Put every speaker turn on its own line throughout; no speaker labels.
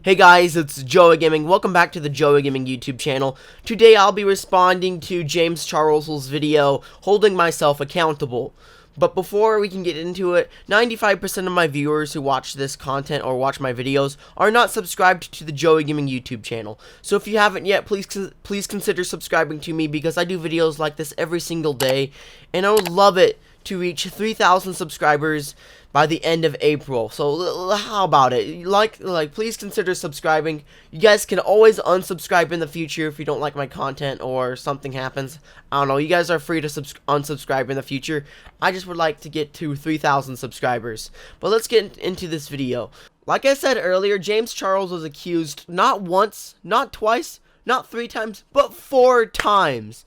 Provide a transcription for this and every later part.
Hey guys, it's Joey Gaming. Welcome back to the Joey Gaming YouTube channel. Today I'll be responding to James Charles's video, holding myself accountable. But before we can get into it, 95% of my viewers who watch this content or watch my videos are not subscribed to the Joey Gaming YouTube channel. So if you haven't yet, please consider subscribing to me because I do videos like this every single day, and I would love it to reach 3,000 subscribers by the end of April. So how about it? Please consider subscribing. You guys can always unsubscribe in the future if you don't like my content or something happens. I don't know. You guys are free to unsubscribe in the future. I just would like to get to 3,000 subscribers. But let's get into this video. Like I said earlier, James Charles was accused not once, not twice, not 3 times, but 4 times.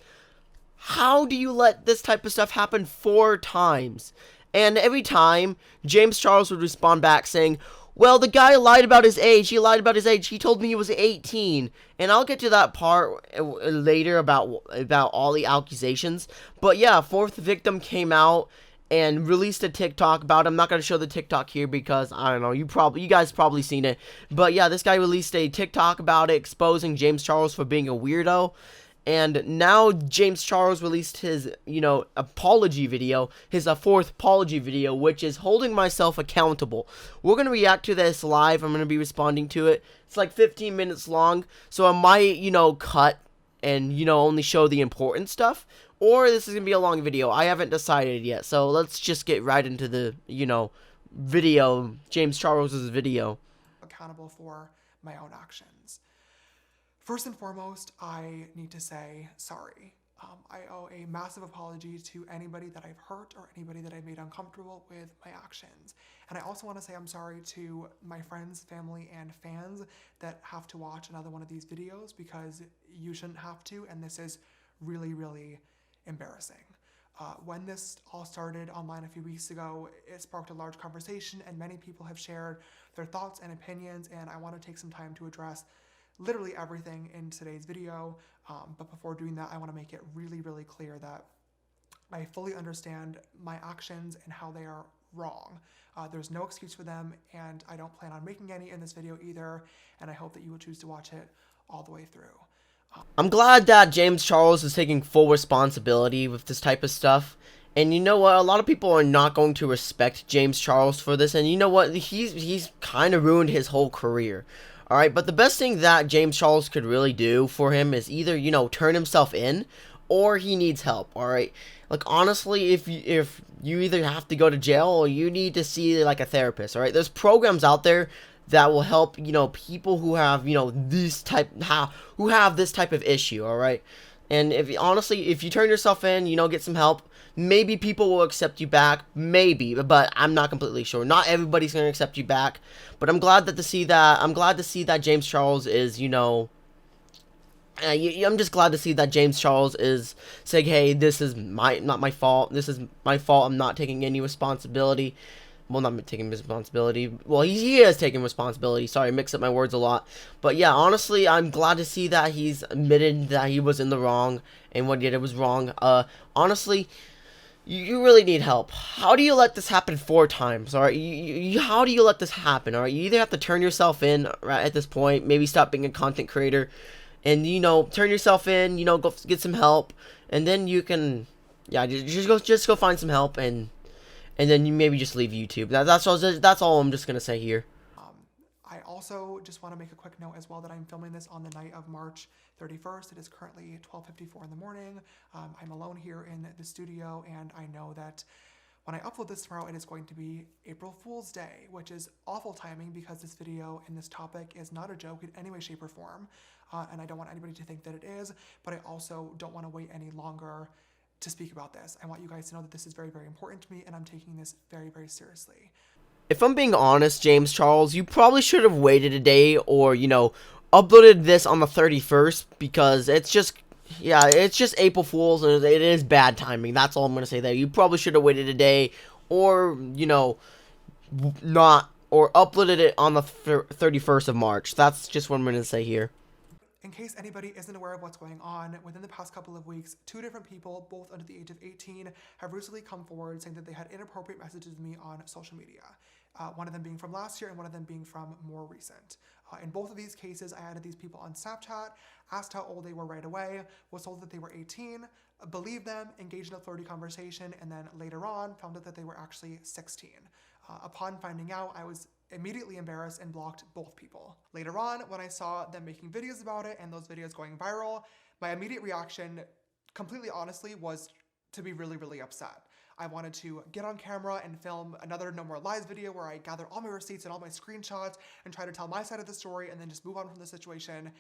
How do you let this type of stuff happen 4 times? And every time, James Charles would respond back saying, well, the guy lied about his age. He lied about his age. He told me he was 18. And I'll get to that part later about all the accusations. But yeah, 4th victim came out and released a TikTok about it. I'm not going to show the TikTok here because, I don't know, you guys probably seen it. But yeah, this guy released a TikTok about it, exposing James Charles for being a weirdo. And now James Charles released his, apology video, his 4th apology video, which is holding myself accountable. We're going to react to this live. I'm going to be responding to it. It's like 15 minutes long, so I might, cut and, only show the important stuff. Or this is going to be a long video. I haven't decided yet, so let's just get right into the, video, James Charles's video.
Accountable for my own actions. First and foremost, I need to say sorry. I owe a massive apology to anybody that I've hurt or anybody that I've made uncomfortable with my actions. And I also want to say I'm sorry to my friends, family, and fans that have to watch another one of these videos because you shouldn't have to, and this is really, really embarrassing. When this all started online a few weeks ago, it sparked a large conversation, and many people have shared their thoughts and opinions, and I want to take some time to address literally everything in today's video, but before doing that, I want to make it really, really clear that I fully understand my actions and how they are wrong. There's no excuse for them, and I don't plan on making any in this video either, and I hope that you will choose to watch it all the way through.
I'm glad that James Charles is taking full responsibility with this type of stuff. And you know what? A lot of people are not going to respect James Charles for this. And you know what? He's kind of ruined his whole career. Alright, but the best thing that James Charles could really do for him is either, turn himself in, or he needs help, alright? Like, honestly, if you either have to go to jail, or you need to see, like, a therapist, alright? There's programs out there that will help, people who have, this type of issue, alright? And honestly, if you turn yourself in, get some help, maybe people will accept you back, maybe, but I'm not completely sure. Not everybody's going to accept you back, but I'm glad to see that James Charles is, I'm just glad to see that James Charles is saying, hey, this is not my fault. This is my fault. I'm not taking any responsibility. Well, not taking responsibility. Well, he is taking responsibility. Sorry, I mix up my words a lot. But yeah, honestly, I'm glad to see that he's admitted that he was in the wrong and what he did was wrong. Honestly, you really need help. How do you let this happen 4 times? All right, how do you let this happen? All right, you either have to turn yourself in right at this point, maybe stop being a content creator, and turn yourself in. Go get some help, and then you can, yeah, just go find some help and then you maybe just leave YouTube. That's all I'm just gonna say here.
I also just want to make a quick note as well that I'm filming this on the night of March 31st. It is currently 12:54 in the morning. I'm alone here in the studio, and I know that when I upload this tomorrow, it is going to be April Fool's Day, which is awful timing because this video and this topic is not a joke in any way, shape, or form, and I don't want anybody to think that it is, but I also don't want to wait any longer to speak about this. I want you guys to know that this is very, very important to me, and I'm taking this very, very seriously.
If I'm being honest, James Charles, you probably should have waited a day or, uploaded this on the 31st because it's just April Fool's and it is bad timing. That's all I'm going to say there. You probably should have waited a day or, or uploaded it on the 31st of March. That's just what I'm going to say here.
In case anybody isn't aware of what's going on, within the past couple of weeks, 2 different people, both under the age of 18, have recently come forward saying that they had inappropriate messages with me on social media. one of them being from last year and one of them being from more recent. In both of these cases, I added these people on Snapchat, asked how old they were right away, was told that they were 18, believed them, engaged in a flirty conversation, and then later on found out that they were actually 16. Upon finding out, I was immediately embarrassed and blocked both people. Later on, when I saw them making videos about it and those videos going viral, my immediate reaction, completely honestly, was to be really, really upset. I wanted to get on camera and film another No More Lies video where I gather all my receipts and all my screenshots and try to tell my side of the story and then just move on from the situation.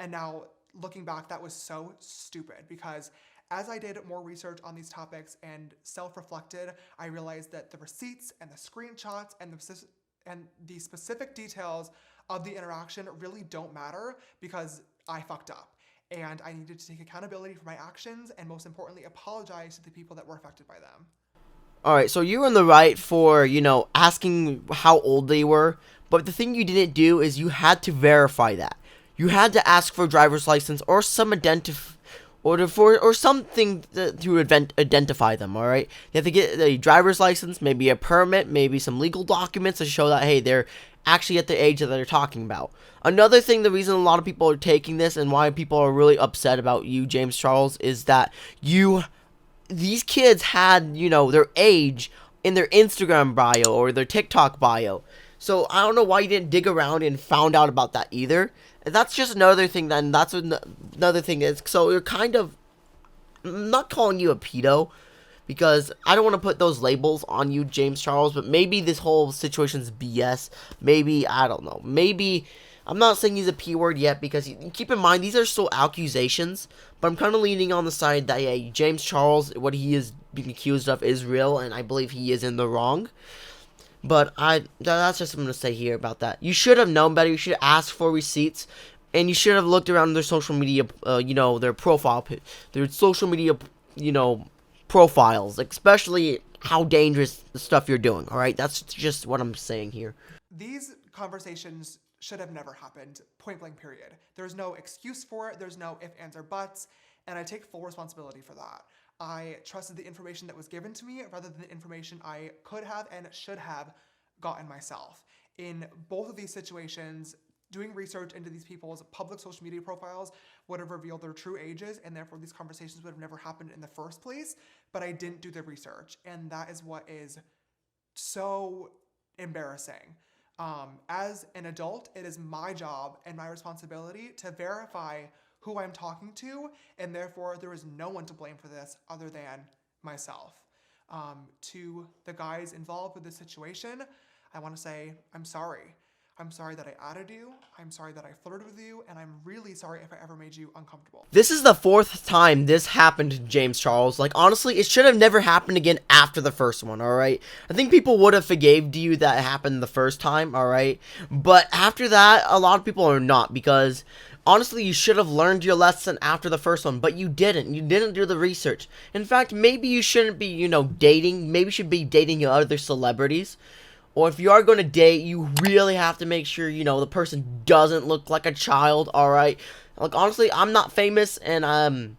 And now, looking back, that was so stupid because as I did more research on these topics and self-reflected, I realized that the receipts and the screenshots and the specific details of the interaction really don't matter because I fucked up. And I needed to take accountability for my actions and most importantly, apologize to the people that were affected by them.
Alright, so you were in the right for, asking how old they were, but the thing you didn't do is you had to verify that. You had to ask for a driver's license or some something to identify them, alright? You have to get a driver's license, maybe a permit, maybe some legal documents to show that, hey, they're actually at the age that they're talking about. Another thing, the reason a lot of people are taking this and why people are really upset about you, James Charles, is that these kids had, their age in their Instagram bio or their TikTok bio. So I don't know why you didn't dig around and found out about that either. And that's just another thing. Then that's another thing is, so you're kind of, I'm not calling you a pedo because I don't want to put those labels on you, James Charles, but maybe this whole situation's BS. Maybe, I don't know. Maybe, I'm not saying he's a P word yet because keep in mind, these are still accusations, but I'm kind of leaning on the side that, yeah, James Charles, what he is being accused of is real, and I believe he is in the wrong. But that's just what I'm going to say here about that. You should have known better. You should have asked for receipts, and you should have looked around their social media, their their social media, profiles, especially how dangerous the stuff you're doing, alright? That's just what I'm saying here.
These conversations should have never happened, point blank period. There's no excuse for it, there's no ifs, ands, or buts, and I take full responsibility for that. I trusted the information that was given to me rather than the information I could have and should have gotten myself. In both of these situations, doing research into these people's public social media profiles would have revealed their true ages, and therefore these conversations would have never happened in the first place, but I didn't do the research, and that is what is so embarrassing. As an adult, it is my job and my responsibility to verify who I'm talking to, and therefore there is no one to blame for this other than myself. To the guys involved with this situation, I want to say, I'm sorry. I'm sorry that I added you, I'm sorry that I flirted with you, and I'm really sorry if I ever made you uncomfortable.
This is the 4th time this happened to James Charles. Like, honestly, it should have never happened again after the first one, alright? I think people would have forgave you that it happened the first time, alright? But after that, a lot of people are not, because honestly, you should have learned your lesson after the first one, but you didn't. You didn't do the research. In fact, maybe you shouldn't be, dating. Maybe you should be dating your other celebrities. Or if you are going to date, you really have to make sure, the person doesn't look like a child, alright? Like, honestly, I'm not famous, and I'm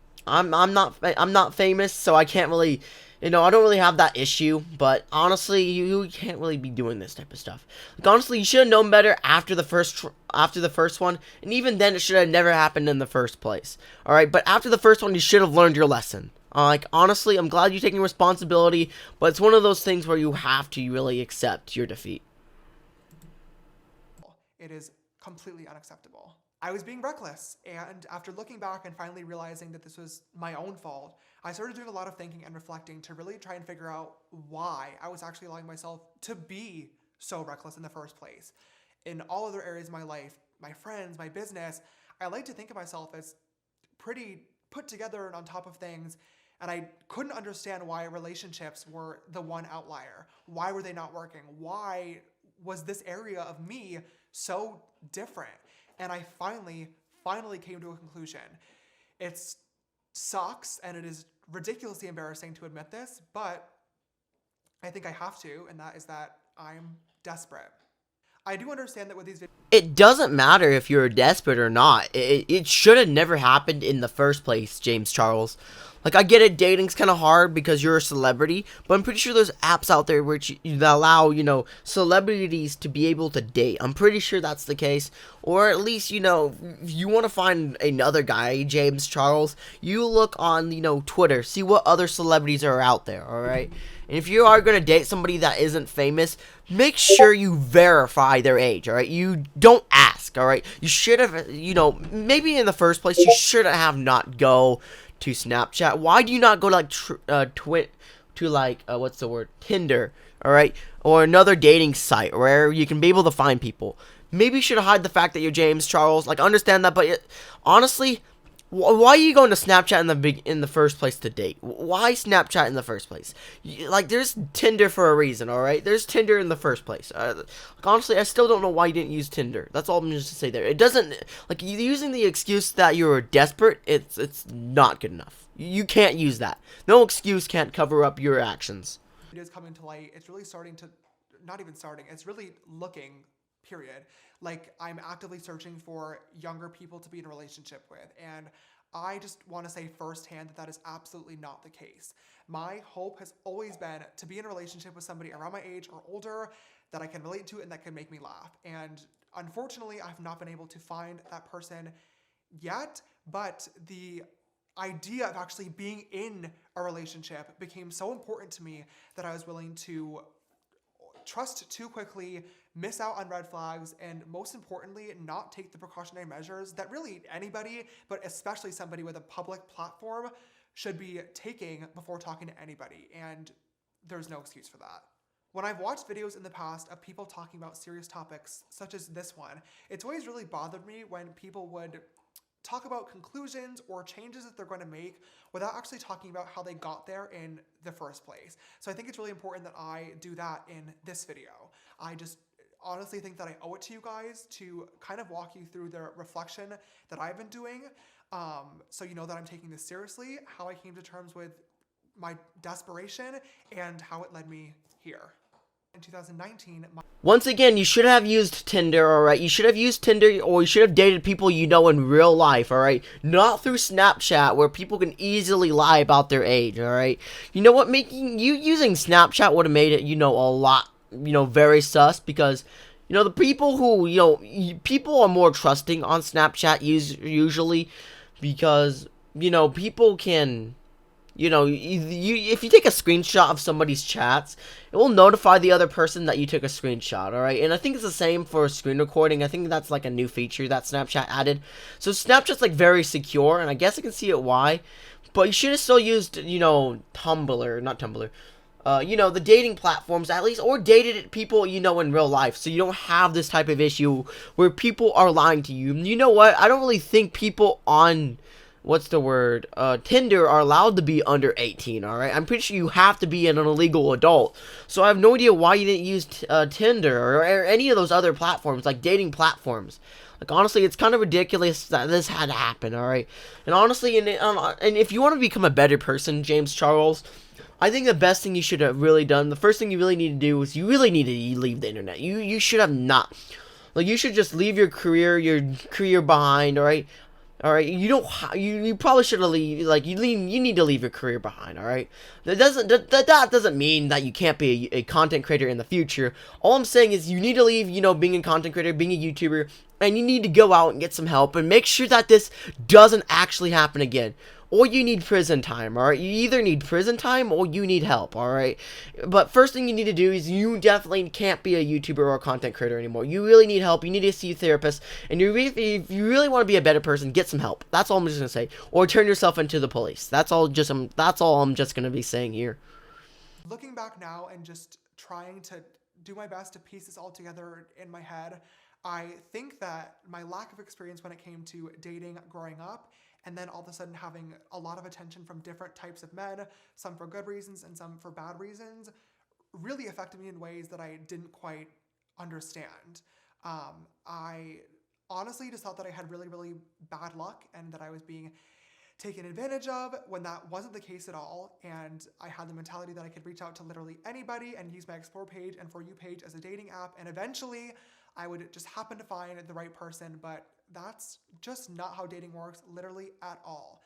not famous, so I can't really, I don't really have that issue, but honestly, you can't really be doing this type of stuff. Like, honestly, you should have known better after the first one, and even then, it should have never happened in the first place, alright? But after the first one, you should have learned your lesson. Like, honestly, I'm glad you're taking responsibility, but it's one of those things where you have to really accept your defeat.
It is completely unacceptable. I was being reckless, and after looking back and finally realizing that this was my own fault, I started doing a lot of thinking and reflecting to really try and figure out why I was actually allowing myself to be so reckless in the first place. In all other areas of my life, my friends, my business, I like to think of myself as pretty put together and on top of things, and I couldn't understand why relationships were the one outlier. Why were they not working? Why was this area of me so different? And I finally came to a conclusion. It sucks, and it is ridiculously embarrassing to admit this, but I think I have to, and that is that I'm desperate. I do understand that with these videos,
it doesn't matter if you're desperate or not. It should have never happened in the first place, James Charles. Like, I get it, dating's kind of hard because you're a celebrity, but I'm pretty sure there's apps out there which that allow, celebrities to be able to date. I'm pretty sure that's the case. Or at least, if you want to find another guy, James Charles, you look on, Twitter, see what other celebrities are out there, alright? And if you are going to date somebody that isn't famous, make sure you verify their age, alright? You don't ask, alright? You should have, maybe in the first place, you shouldn't have not go to Snapchat. Why do you not go to like Tinder, all right, or another dating site where you can be able to find people? Maybe you should hide the fact that you're James Charles. Like, understand that, but honestly, why are you going to Snapchat in the first place to date? Why Snapchat in the first place? Like, there's Tinder for a reason, all right? There's Tinder in the first place. Honestly, I still don't know why you didn't use Tinder. That's all I'm just to say there. It doesn't, like, using the excuse that you're desperate, it's not good enough. You can't use that. No excuse can't cover up your actions.
It is coming to light. It's really starting to, not even starting, it's really looking, period, like I'm actively searching for younger people to be in a relationship with, and I just want to say firsthand that that is absolutely not the case. My hope has always been to be in a relationship with somebody around my age or older that I can relate to and that can make me laugh, and unfortunately I've not been able to find that person yet, but the idea of actually being in a relationship became so important to me that I was willing to trust too quickly, miss out on red flags, and most importantly, not take the precautionary measures that really anybody, but especially somebody with a public platform, should be taking before talking to anybody, and there's no excuse for that. When I've watched videos in the past of people talking about serious topics, such as this one, it's always really bothered me when people would talk about conclusions or changes that they're going to make without actually talking about how they got there in the first place. So I think it's really important that I do that in this video. I just honestly think that I owe it to you guys to kind of walk you through the reflection that I've been doing, so you know that I'm taking this seriously, how I came to terms with my desperation, and how it led me here. In 2019,
once again, you should have used Tinder, alright? You should have used Tinder, or you should have dated people you know in real life, alright? Not through Snapchat, where people can easily lie about their age, alright? You know what? Using Snapchat would have made it, a lot, very sus, because, the people who, people are more trusting on Snapchat usually, because, people can... if you take a screenshot of somebody's chats, it will notify the other person that you took a screenshot, alright? And I think it's the same for screen recording. I think that's like a new feature that Snapchat added. So Snapchat's like very secure, and I guess I can see it why. But you should have still used, Tumblr, not Tumblr. The dating platforms at least, or dated people in real life, so you don't have this type of issue where people are lying to you. And you know what? I don't really think people on... Tinder are allowed to be under 18, alright? I'm pretty sure you have to be an illegal adult. So I have no idea why you didn't use Tinder or any of those other platforms, like dating platforms. Like, honestly, it's kind of ridiculous that this had to happen, alright? And honestly, and if you want to become a better person, James Charles, I think the best thing you should have really done, the first thing you really need to do is you really need to leave the internet. You should have not. Like, you should just leave your career behind, alright? Alright, you probably should leave, like, you need to leave your career behind, alright? That doesn't mean that you can't be a content creator in the future. All I'm saying is you need to leave, being a content creator, being a YouTuber, and you need to go out and get some help and make sure that this doesn't actually happen again. Or you need prison time, alright? You either need prison time or you need help, alright? But first thing you need to do is you definitely can't be a YouTuber or a content creator anymore. You really need help. You need to see a therapist. And if you really want to be a better person, get some help. That's all I'm just going to say. Or turn yourself into the police. That's all I'm just going to be saying here.
Looking back now and just trying to do my best to piece this all together in my head, I think that my lack of experience when it came to dating growing up, and then all of a sudden having a lot of attention from different types of men, some for good reasons and some for bad reasons, really affected me in ways that I didn't quite understand. I honestly just thought that I had really, really bad luck and that I was being taken advantage of when that wasn't the case at all, and I had the mentality that I could reach out to literally anybody and use my Explore page and For You page as a dating app, and eventually I would just happen to find the right person, but that's just not how dating works, literally at all.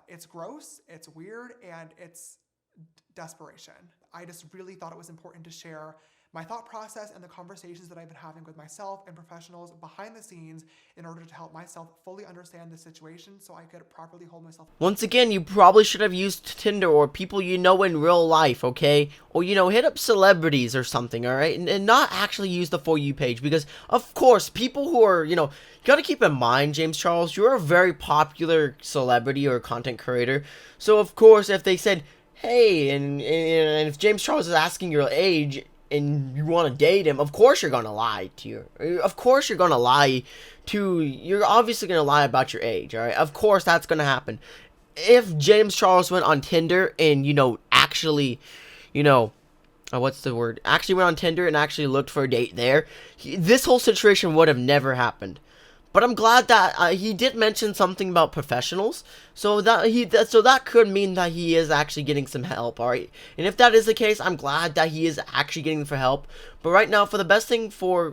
It's gross, it's weird, and it's desperation. I just really thought it was important to share my thought process and the conversations that I've been having with myself and professionals behind the scenes in order to help myself fully understand the situation so I could properly hold myself.
Once again, you probably should have used Tinder or people you know in real life, okay? Or, you know, hit up celebrities or something, alright? And not actually use the For You page, because, of course, people who are, you know, you gotta keep in mind, James Charles, you're a very popular celebrity or content creator. So, of course, if they said, hey, and if James Charles is asking your age, and you want to date him, of course you're gonna lie to you. Of course you're gonna lie to. You're obviously gonna lie about your age, all right? Of course that's gonna happen. If James Charles went on Tinder and actually, what's the word? Actually went on Tinder and actually looked for a date there, this whole situation would have never happened. But I'm glad that he did mention something about professionals, so that could mean that he is actually getting some help, all right? And if that is the case, I'm glad that he is actually getting for help. But right now, for the best thing for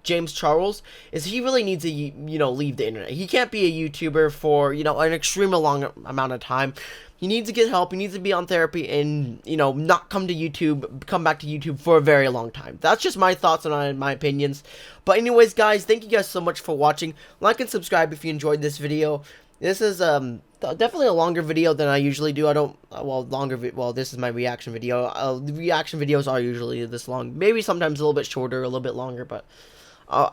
James Charles is he really needs to leave the internet. He can't be a YouTuber for an extremely long amount of time. He needs to get help. He needs to be on therapy and, not come back to YouTube for a very long time. That's just my thoughts and my opinions. But anyways, guys, thank you guys so much for watching. Like and subscribe if you enjoyed this video. This is definitely a longer video than I usually do. This is my reaction video. Reaction videos are usually this long. Maybe sometimes a little bit shorter, a little bit longer, but well,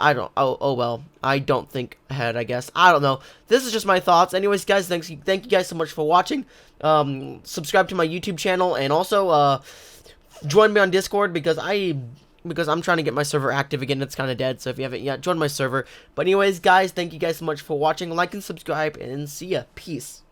I don't think ahead, I guess. I don't know. This is just my thoughts. Anyways, guys, thank you guys so much for watching. Subscribe to my YouTube channel, and also, join me on Discord, because I'm trying to get my server active again. It's kind of dead, so if you haven't yet, join my server. But anyways, guys, thank you guys so much for watching. Like and subscribe, and see ya. Peace.